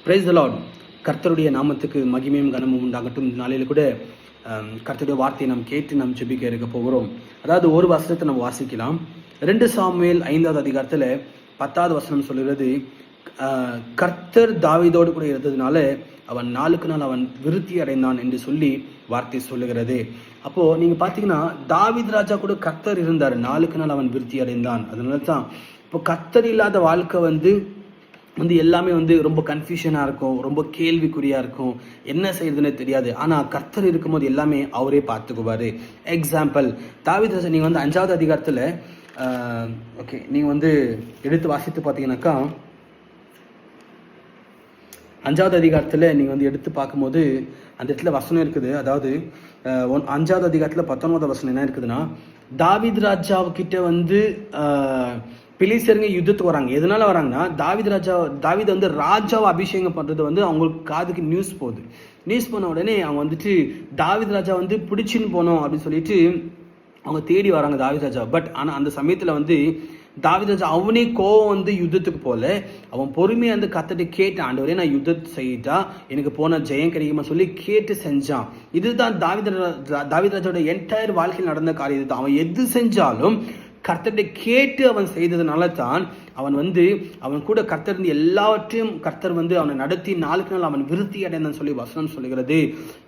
Praise the Lord. கர்த்தருடைய நாமத்துக்கு மகிமையும் கனமும் உண்டாகட்டும். இந்த நாளில் கூட கர்த்தருடைய வார்த்தையை நாம் கேட்டு நாம் ஜெபிக்க இருக்க போகிறோம். அதாவது ஒரு வசனத்தை நம்ம வாசிக்கலாம். 2 சாமுவேல் 5வது அதிகாரத்தில் 10வது வசனம் சொல்லுகிறது, கர்த்தர் தாவீதோடு கூட இருந்ததுனால அவன் நாளுக்கு நாள் அவன் விருத்தி அடைந்தான் என்று சொல்லி வார்த்தை சொல்லுகிறது. அப்போ நீங்க பாத்தீங்கன்னா தாவீது ராஜா கூட கர்த்தர் இருந்தார், நாளுக்கு நாள் அவன் விருத்தி அடைந்தான். அதனால தான் இப்போ கர்த்தர் இல்லாத வாழ்க்கை வந்து எல்லாமே ரொம்ப கன்ஃபியூஷனாக இருக்கும், ரொம்ப கேள்விக்குறியாக இருக்கும், என்ன செய்யறதுன்னு தெரியாது. ஆனால் கர்த்தர் இருக்கும்போது எல்லாமே அவரே பார்த்துக்குவார். எக்ஸாம்பிள், தாவீது ராஜா நீங்கள் 5வது அதிகாரத்தில் ஓகே நீங்கள் எடுத்து வாசித்து பார்த்தீங்கன்னாக்கா 5வது அதிகாரத்தில் நீங்கள் எடுத்து பார்க்கும்போது அந்த இடத்துல வசனம் இருக்குது. அதாவது 5வது அதிகாரத்தில் 19வது வசனம் என்ன இருக்குதுன்னா, தாவீது ராஜாவுக்கிட்ட பிலிஸ்தருங்க யுத்தத்துக்கு வராங்க. எதனால வராங்கன்னா, தாவீது ராஜாவை அபிஷேகம் பண்றது அவங்களுக்கு காதுக்கு நியூஸ் போகுது. நியூஸ் போன உடனே அவங்க தாவீது ராஜா பிடிச்சின்னு போனோம் அப்படின்னு சொல்லிட்டு அவங்க தேடி வராங்க தாவீது ராஜா. பட் ஆனால் அந்த சமயத்தில் தாவீது ராஜா அவனே கோவம் யுத்தத்துக்கு போல, அவன் பொறுமையாக கத்திட்டு கேட்டான், ஆண்டவரே நான் யுத்தத்தை செய்யிட்டா எனக்கு போன ஜெயம் கிடைக்குமா சொல்லி கேட்டு செஞ்சான். இதுதான் தாவீது ராஜாவோட என்டையர் வாழ்க்கையில் நடந்த காரியம். இதுதான், அவன் எது செஞ்சாலும் கர்த்தரை கேட்டு அவன் செய்ததுனால தான் அவன் அவன் கூட கர்த்தர் எல்லாவற்றையும் கர்த்தர் அவனை நடத்தி நாளுக்கு நாள் அவன் விருத்தி அடைந்தான் சொல்லி வசனம் சொல்லுகிறது.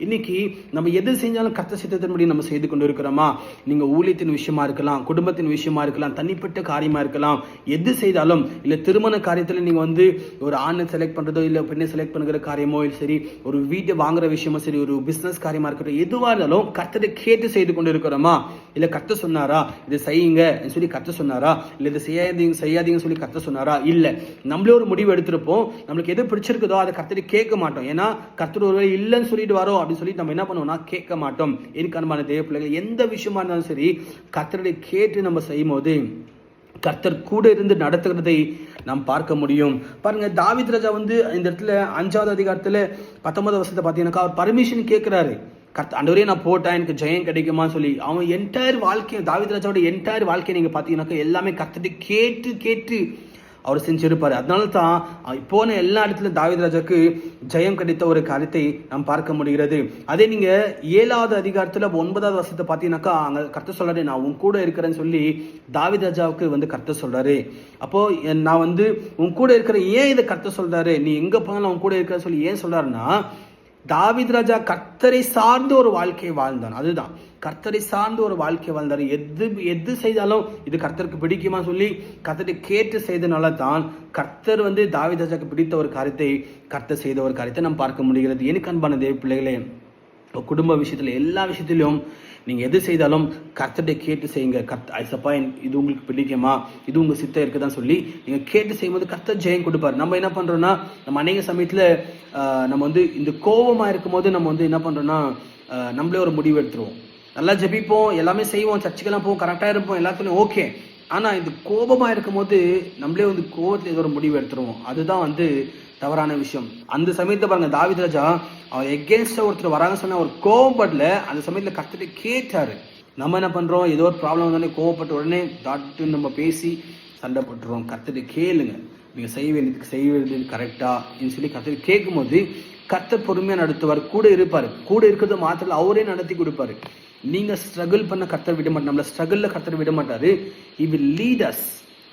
இன்னைக்கு நம்ம எது செஞ்சாலும் கர்த்தர் சித்தத்தின்படி நம்ம செய்து கொண்டு இருக்கிறோமா? நீங்க ஊழியத்தின் விஷயமா இருக்கலாம், குடும்பத்தின் விஷயமா இருக்கலாம், தனிப்பட்ட காரியமா இருக்கலாம். எது செய்தாலும், இல்ல திருமண காரியத்துல நீங்க ஒரு ஆணை செலக்ட் பண்றதோ இல்ல பெண்ணை செலக்ட் பண்ணுகிற காரியமோ சரி, ஒரு வீட்டை வாங்குற விஷயமோ சரி, ஒரு பிசினஸ் காரியமா இருக்கட்டும், எதுவா இருந்தாலும் கர்த்தரை கேட்டு செய்து கொண்டு இருக்கிறோமா? இல்ல கர்த்தர் சொன்னாரா இதை செய்யுங்க சொல்லி கர்த்தர் சொன்னாரா? இல்ல இதை செய்யாதீங்கன்னு சொல்லி கர்த்தர் சொன்னாரா? இல்ல நம்மளே ஒரு முடிவு எடுத்திருப்போம், நம்மளுக்கு எது பிடிச்சிருக்குதோ அதை கர்த்தரை கேட்க மாட்டோம். ஏன்னா கர்த்தர் ஒருவேளை இல்லைன்னு சொல்லிட்டு வரோம் அப்படின்னு சொல்லி நம்ம என்ன பண்ணுவோம்னா கேட்க மாட்டோம். எனக்கு அன்பான தேவ பிள்ளைகள், எந்த விஷயமா இருந்தாலும் சரி கர்த்தரை கேட்டு நம்ம செய்யும் போது கர்த்தர் கூட இருந்து நடத்துகிறதை நாம் பார்க்க முடியும். பாருங்க, தாவீது ராஜா இந்த இடத்துல 5வது அதிகாரத்துல 19வது வசனத்தை பார்த்தீங்கன்னாக்கா அவர் பர்மிஷன் கேட்கிறாரு. ஆண்டவரே நான் போட்டேன் எனக்கு ஜெயம் கிடைக்குமா சொல்லி. அவன் என்டையர் வாழ்க்கை, தாவீது ராஜாவோட என்டையர் வாழ்க்கையை நீங்க பாத்தீங்கன்னாக்கா எல்லாமே கர்த்தரை கேட்டு கேட்டு அவர் செஞ்சிருப்பாரு. அதனால தான் போன எல்லா இடத்துல தாவீது ராஜாக்கு ஜெயம் கிடைத்த ஒரு காரியத்தை நாம் பார்க்க முடிகிறது. அதே நீங்க 7வது அதிகாரத்துல 9வது வசனத்தை பார்த்தீங்கன்னாக்கா அங்க கர்த்தர் சொல்றாரு, நான் உன் கூட இருக்கிறேன்னு சொல்லி தாவீது ராஜாவுக்கு கர்த்தர் சொல்றாரு. அப்போ நான் உன் கூட இருக்கிற, ஏன் இதை கர்த்தர் சொல்றாரு, நீ எங்க போனாலும் உன் கூட இருக்கிற சொல்லி ஏன் சொல்றாருன்னா, தாவீது ராஜா கர்த்தரை சார்ந்த ஒரு வாழ்க்கையை வாழ்ந்தான். அதுதான், கர்த்தரை சார்ந்த ஒரு வாழ்க்கை வாழ்ந்தாரு. எது செய்தாலும் இது கர்த்தருக்கு பிடிக்குமா சொல்லி கர்த்தரை கேட்டு செய்தனால தான் கர்த்தர் தாவீது ராஜாக்கு பிடித்த ஒரு காரியத்தை, கர்த்தர் செய்த ஒரு காரியத்தை நாம் பார்க்க முடிகிறது. எனக்கு அன்பான தேவ பிள்ளைகளே, குடும்ப விஷயத்துல எல்லா விஷயத்திலும் நீங்க எது செய்தாலும் கர்த்தரை கேட்டு செய்யுங்க. ஐசப்பா இது உங்களுக்கு பிடிக்குமா, இது உங்க சித்தம் இருக்குதான் சொல்லி நீங்க கேட்டு செய்யும்போது கர்த்தர் ஜெயம் கொடுப்பாரு. நம்ம என்ன பண்றோம்னா, நம்ம அநேக சமயத்துல நம்ம இந்த கோபமா இருக்கும் போது நம்ம என்ன பண்றோம்னா நம்மளே ஒரு முடிவு எடுத்துருவோம். நல்லா ஜெபிப்போம், எல்லாமே செய்வோம், சர்ச்சுக்கெல்லாம் போவோம், கரெக்டா இருப்போம், எல்லாத்துலயும் ஓகே. ஆனா இந்த கோபமா இருக்கும் போது நம்மளே கோபத்துல ஏதோ ஒரு முடிவு எடுத்துருவோம். அதுதான் தவறான விஷயம். அந்த சமயத்தை பாருங்க, தாவீது ராஜா அவர் எகேன்ஸ்டா ஒருத்தர் வராங்க சொன்னா அவர் கோபப்படல, அந்த சமயத்துல கர்த்தரை கேட்டாரு. நம்ம என்ன பண்றோம், ஏதோ ஒரு ப்ராப்ளம் வந்தாலே கோவப்பட்ட உடனே டாக்டர் நம்ம பேசி சண்டை போட்டுருவோம். கர்த்தரை கேளுங்க, நீங்க செய்ய வேண்டியது கரெக்டா சொல்லி கர்த்தரை கேட்கும் போது கர்த்தர் பொறுமையா நடத்துவார், கூட இருப்பாரு. கூட இருக்கிறது மாத்திரம் அவரே நடத்தி கொடுப்பாரு. நீங்க ஸ்ட்ரகிள் பண்ண கர்த்தர் விட மாட்டார், நம்மள ஸ்ட்ரகிள்ல கர்த்தர் விட மாட்டாரு. He will lead us.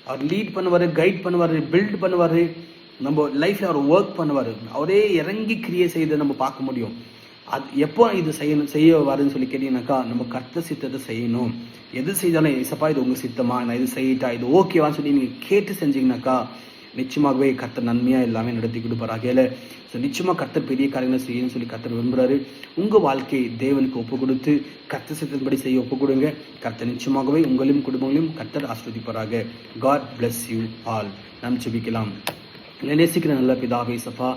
அவர் லீட் பண்ணுவாரு, கைட் பண்ணுவாரு, பில்ட் பண்ணுவாரு, நம்ம லைஃப்ல அவர் ஒர்க் பண்ணுவாரு. அவரே இறங்கி கிரியேட் செய்த நம்ம பார்க்க முடியும். அது எப்போ இது செய்ய வருதுன்னு சொல்லி கேட்டீங்கன்னாக்கா, நம்ம கர்த்தர் சித்தத்தை செய்யணும். எது செய்தாலும் இசப்பா இது உங்க சித்தமா, நான் இது செய்யிட்டா, இது ஓகேவான்னு சொல்லி நீங்க கேட்டு செஞ்சீங்கன்னாக்கா நிச்சயமாகவே கர்த்தர் நன்மையா எல்லாமே நடத்தி கொடுப்பாரு. ஆகையில நிச்சயமா கர்த்தர் பெரிய காரியங்களை செய்யணும்னு சொல்லி கர்த்தர் விரும்புறாரு. உங்க வாழ்க்கையை தேவனுக்கு ஒப்பு கொடுத்து கர்த்தர் சித்தத்தின்படி செய்ய ஒப்பு கொடுங்க. கர்த்தர் நிச்சயமாகவே உங்களையும் குடும்பங்களையும் கர்த்தர் ஆசீர்வதிப்பாராக. God bless you all. நாம் ஜெபிக்கலாம். நேசிக்கிற நல்ல பிதாவே சப்பா,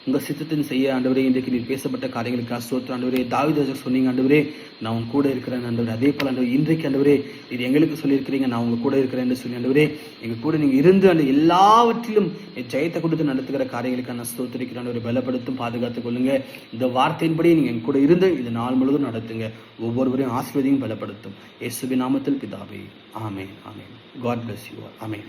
உங்க சித்தத்தின் செய்ய ஆண்டவரே, இன்றைக்கு நீர் பேசப்பட்ட காரியங்களுக்காக ஸ்தோத்திரம் ஆண்டவரே. தாவீது ராஜா சொன்னீங்க ஆண்டவரே, நான் உன் கூட இருக்கிறேன் ஆண்டவரே. அதே போல ஆண்டவரே இன்றைக்கு ஆண்டவரே இது எங்களுக்கு சொல்லியிருக்கிறீங்க, நான் உங்க கூட இருக்கிறேன் சொல்லி ஆண்டவரே எங்க கூட நீங்க இருந்து அந்த எல்லாவற்றிலும் ஜெயத்தை கொடுத்து நடத்துகிற காரியங்களுக்காக நான் ஸ்தோத்திரிக்கிறேன் ஆண்டவரே. பலப்படுத்தும், பாதுகாத்துக் கொள்ளுங்க. இந்த வார்த்தையின்படி நீங்க எங்க கூட இருந்து இந்த நாள் முழுவதும் நடத்துங்க. ஒவ்வொருவரையும் ஆசீர்வதியும் பலப்படுத்தும். இயேசுவின் நாமத்தில் பிதாவே, ஆமென், ஆமென். God bless you all. Amen.